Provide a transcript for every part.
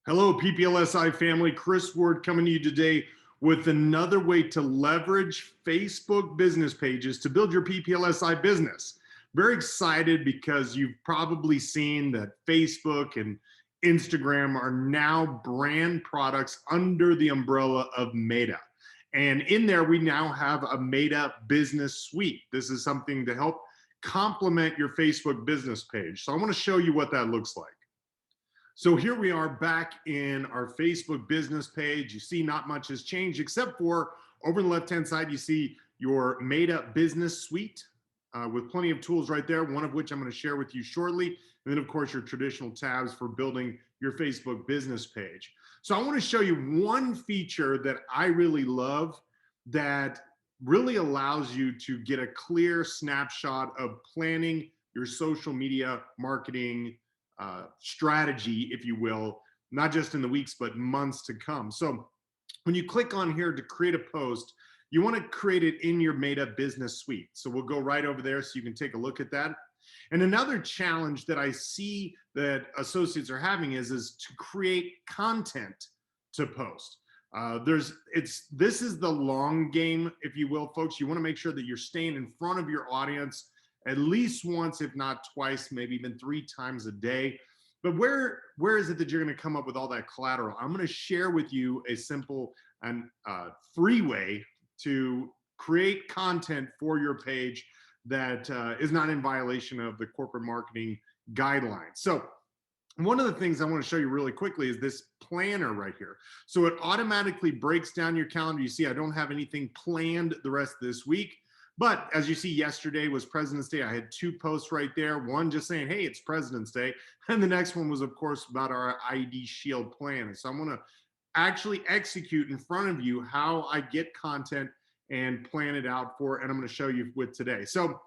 Hello, PPLSI family. Chris Ward coming to you today with another way to leverage Facebook business pages to build your PPLSI business. Very excited because you've probably seen that Facebook and Instagram are now brand products under the umbrella of Meta. And in there, we now have a Meta business suite. This is something to help complement your Facebook business page. So I want to show you what that looks like. So here we are back in our Facebook business page. You see not much has changed except for over the left-hand side, you see your Meta business suite with plenty of tools right there, one of which I'm going to share with you shortly. And then of course your traditional tabs for building your Facebook business page. So I want to show you one feature that I really love that really allows you to get a clear snapshot of planning your social media marketing strategy, if you will, not just in the weeks, but months to come. So when you click on here to create a post, you want to create it in your Meta business suite. So we'll go right over there so you can take a look at that. And another challenge that I see that associates are having is to create content to post. This is the long game, if you will, folks. You want to make sure that you're staying in front of your audience at least once, if not twice, maybe even 3 times a day. But where is it that you're going to come up with all that collateral? I'm going to share with you a simple and free way to create content for your page that is not in violation of the corporate marketing guidelines. So one of the things I want to show you really quickly is this planner right here. So it automatically breaks down your calendar. You see, I don't have anything planned the rest of this week. But as you see, yesterday was President's Day. I had 2 posts right there. One just saying, hey, it's President's Day. And the next one was, of course, about our IDShield plan. So I'm going to actually execute in front of you how I get content and plan it out for, and I'm going to show you with today. So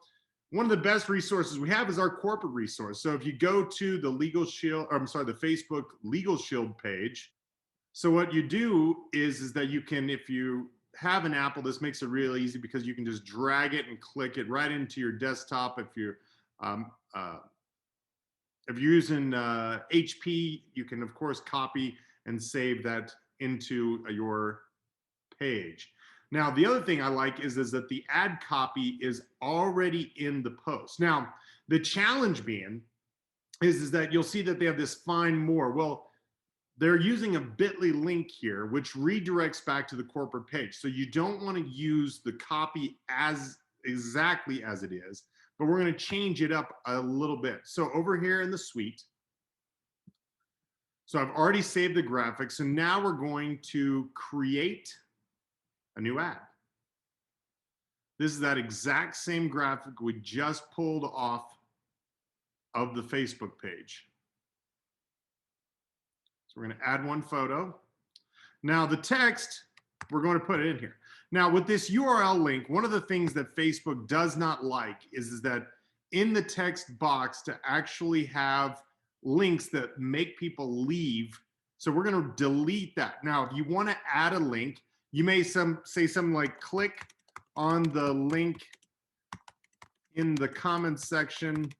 one of the best resources we have is our corporate resource. So if you go to the the Facebook LegalShield page, so what you do is that you can, if you have an Apple, this makes it really easy because you can just drag it and click it right into your desktop. If you're using HP, you can of course copy and save that into your page. Now, the other thing I like is that the ad copy is already in the post. Now, the challenge being is that you'll see that they have this find more. Well, they're using a bit.ly link here, which redirects back to the corporate page. So you don't want to use the copy as exactly as it is, but we're going to change it up a little bit. So over here in the suite, so I've already saved the graphics, and now we're going to create a new ad. This is that exact same graphic we just pulled off of the Facebook page. So we're going to add one photo. Now the text, we're going to put it in here. Now with this URL link, one of the things that Facebook does not like is that in the text box to actually have links that make people leave. So we're going to delete that. Now, if you want to add a link, you may say something like click on the link in the comments section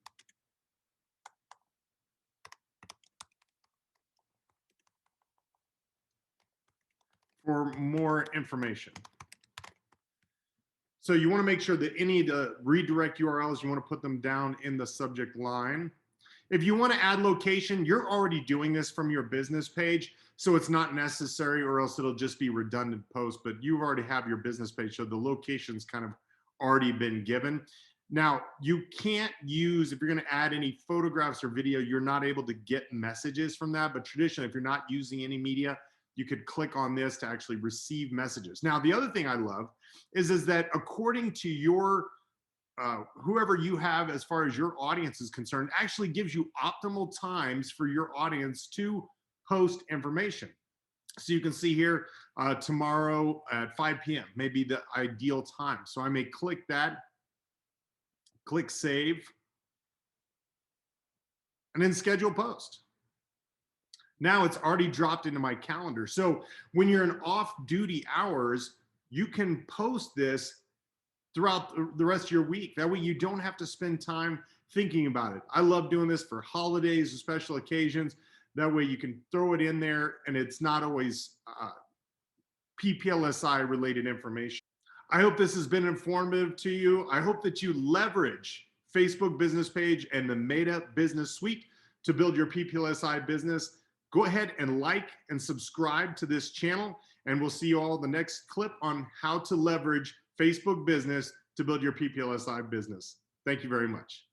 for more information. So you want to make sure that any of the redirect URLs, you want to put them down in the subject line. If you want to add location, you're already doing this from your business page, so it's not necessary, or else it'll just be redundant post, but you already have your business page, so the location's kind of already been given. Now, you can't use, if you're going to add any photographs or video, you're not able to get messages from that, but traditionally, if you're not using any media, you could click on this to actually receive messages. Now, the other thing I love is that according to your whoever you have as far as your audience is concerned, actually gives you optimal times for your audience to post information. So you can see here tomorrow at 5 p.m. may be the ideal time. So I may click that, click save, and then schedule post. Now it's already dropped into my calendar. So when you're in off-duty hours, you can post this throughout the rest of your week. That way you don't have to spend time thinking about it. I love doing this for holidays or special occasions. That way you can throw it in there and it's not always PPLSI related information. I hope this has been informative to you. I hope that you leverage Facebook business page and the Meta Business Suite to build your PPLSI business. Go ahead and like and subscribe to this channel, and we'll see you all the next clip on how to leverage Facebook business to build your PPLSI business. Thank you very much.